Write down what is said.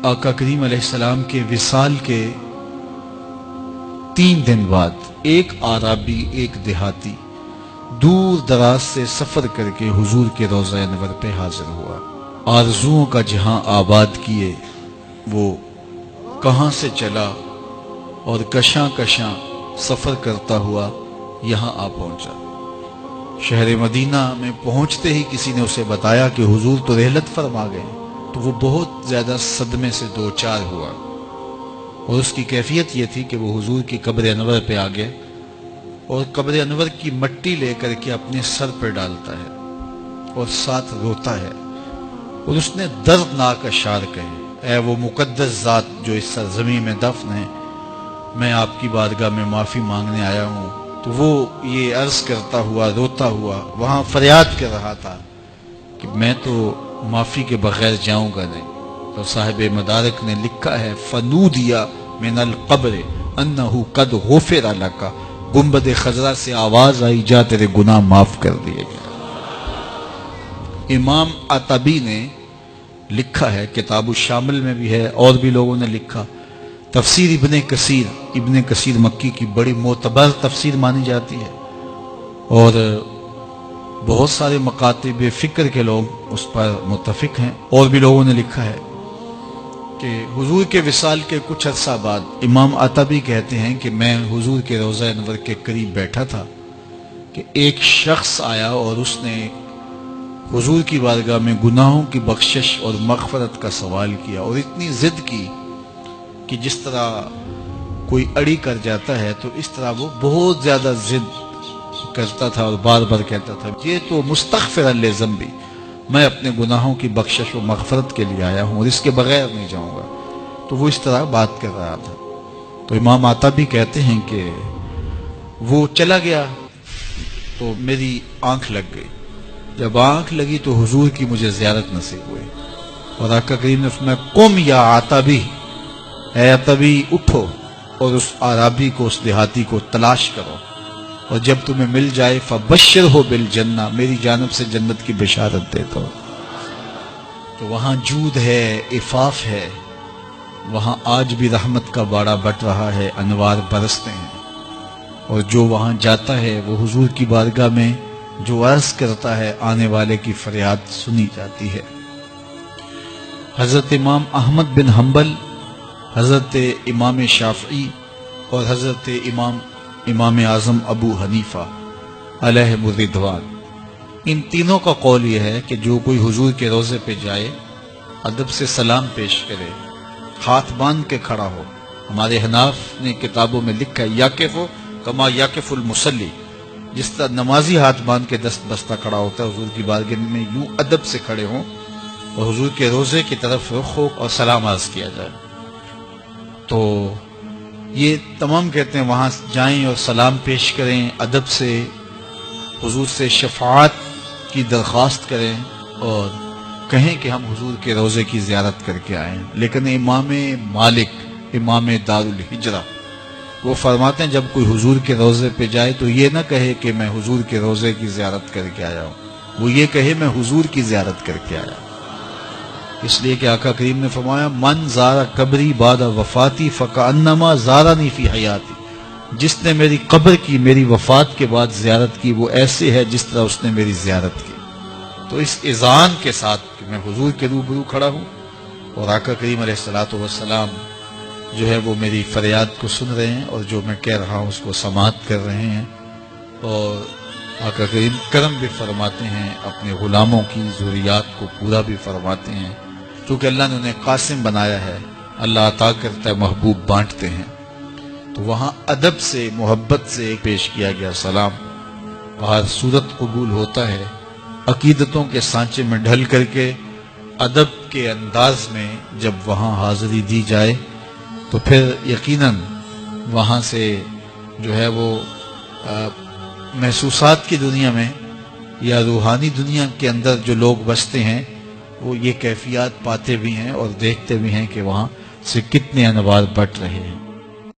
آقا کریم علیہ السلام کے وصال کے 3 دن بعد ایک عربی، ایک دیہاتی دور دراز سے سفر کر کے حضور کے روضہ انور پہ حاضر ہوا۔ آرزوؤں کا جہاں آباد کیے وہ کہاں سے چلا اور کشاں کشاں سفر کرتا ہوا یہاں آ پہنچا۔ شہر مدینہ میں پہنچتے ہی کسی نے اسے بتایا کہ حضور تو رحلت فرما گئے، تو وہ بہت زیادہ صدمے سے دوچار ہوا، اور اس کی کیفیت یہ تھی کہ وہ حضور کی قبر انور پہ آ گیا اور قبر انور کی مٹی لے کر کے اپنے سر پر ڈالتا ہے اور ساتھ روتا ہے، اور اس نے دردناک اشعار کہے: اے وہ مقدس ذات جو اس سرزمین میں دفن ہے، میں آپ کی بارگاہ میں معافی مانگنے آیا ہوں۔ تو وہ یہ عرض کرتا ہوا، روتا ہوا وہاں فریاد کر رہا تھا کہ میں تو معافی کے بغیر جاؤں گا نہیں۔ تو صاحب مدارک نے لکھا ہے: فنودیا من القبر انہ قد غفر لک، گنبد خضرا سے آواز آئی جا تیرے گناہ معاف کر دیے گئے۔ امام عطبی نے لکھا ہے، کتاب الشامل میں بھی ہے اور بھی لوگوں نے لکھا، تفسیر ابن کثیر مکی کی بڑی معتبر تفسیر مانی جاتی ہے، اور بہت سارے مکاتب فکر کے لوگ اس پر متفق ہیں۔ اور بھی لوگوں نے لکھا ہے کہ حضور کے وصال کے کچھ عرصہ بعد امام عطبی کہتے ہیں کہ میں حضور کے روضہ انور کے قریب بیٹھا تھا کہ ایک شخص آیا اور اس نے حضور کی بارگاہ میں گناہوں کی بخشش اور مغفرت کا سوال کیا، اور اتنی ضد کی کہ جس طرح کوئی اڑی کر جاتا ہے تو اس طرح وہ بہت زیادہ ضد کرتا تھا اور بار بار کہتا تھا: یہ تو مستغفرا لذنبی، میں اپنے گناہوں کی بخشش و مغفرت کے لیے آیا ہوں اور اس کے بغیر نہیں جاؤں گا۔ تو وہ اس طرح بات کر رہا تھا۔ تو امام عطبی کہتے ہیں کہ وہ چلا گیا تو میری آنکھ لگ گئی، جب آنکھ لگی تو حضور کی مجھے زیارت نصیب ہوئی، اور آقا کریم نے فرمایا: قم یا عطبی، اے عطبی اٹھو اور اس عربی کو، اس دیہاتی کو تلاش کرو، اور جب تمہیں مل جائے فبشرہ بالجنہ، میری جانب سے جنت کی بشارت دیتا ہوں۔ تو وہاں جود ہے، عفاف ہے، وہاں آج بھی رحمت کا باڑا بٹ رہا ہے، انوار برستے ہیں، اور جو وہاں جاتا ہے وہ حضور کی بارگاہ میں جو عرض کرتا ہے آنے والے کی فریاد سنی جاتی ہے۔ حضرت امام احمد بن حنبل، حضرت امام شافعی اور حضرت امام اعظم ابو حنیفہ علیہم الرضوان، ان تینوں کا قول یہ ہے کہ جو کوئی حضور کے روضے پہ جائے، ادب سے سلام پیش کرے، ہاتھ باندھ کے کھڑا ہو۔ ہمارے حناف نے کتابوں میں لکھا ہے: یاقف کما یاقف المصلی، جس طرح نمازی ہاتھ باندھ کے دست بستہ کھڑا ہوتا ہے حضور کی بارگاہ میں، یوں ادب سے کھڑے ہوں اور حضور کے روضے کی طرف رخ ہو اور سلام عرض کیا جائے۔ تو یہ تمام کہتے ہیں وہاں جائیں اور سلام پیش کریں، ادب سے حضور سے شفاعت کی درخواست کریں اور کہیں کہ ہم حضور کے روضے کی زیارت کر کے آئے ہیں۔ لیکن امام مالک، امام دار الہجرہ، وہ فرماتے ہیں جب کوئی حضور کے روضے پہ جائے تو یہ نہ کہے کہ میں حضور کے روضے کی زیارت کر کے آیا ہوں، وہ یہ کہے میں حضور کی زیارت کر کے آیا ہوں۔ اس لیے کہ آقا کریم نے فرمایا: من زارا قبری بعد وفاتی فکأنما زارنی فی حیاتی، جس نے میری قبر کی میری وفات کے بعد زیارت کی وہ ایسے ہے جس طرح اس نے میری زیارت کی۔ تو اس اذعان کے ساتھ کہ میں حضور کے روبرو کھڑا ہوں اور آقا کریم علیہ الصلوۃ والسلام جو ہے وہ میری فریاد کو سن رہے ہیں اور جو میں کہہ رہا ہوں اس کو سماعت کر رہے ہیں، اور آقا کریم کرم بھی فرماتے ہیں، اپنے غلاموں کی ضروریات کو پورا بھی فرماتے ہیں، کیونکہ اللہ نے انہیں قاسم بنایا ہے، اللہ عطا کرتا ہے، محبوب بانٹتے ہیں۔ تو وہاں ادب سے، محبت سے پیش کیا گیا سلام، ہر صورت قبول ہوتا ہے، عقیدتوں کے سانچے میں ڈھل کر کے ادب کے انداز میں جب وہاں حاضری دی جائے تو پھر یقیناً وہاں سے جو ہے وہ محسوسات کی دنیا میں یا روحانی دنیا کے اندر جو لوگ بستے ہیں وہ یہ کیفیات پاتے بھی ہیں اور دیکھتے بھی ہیں کہ وہاں سے کتنے انوار بٹ رہے ہیں۔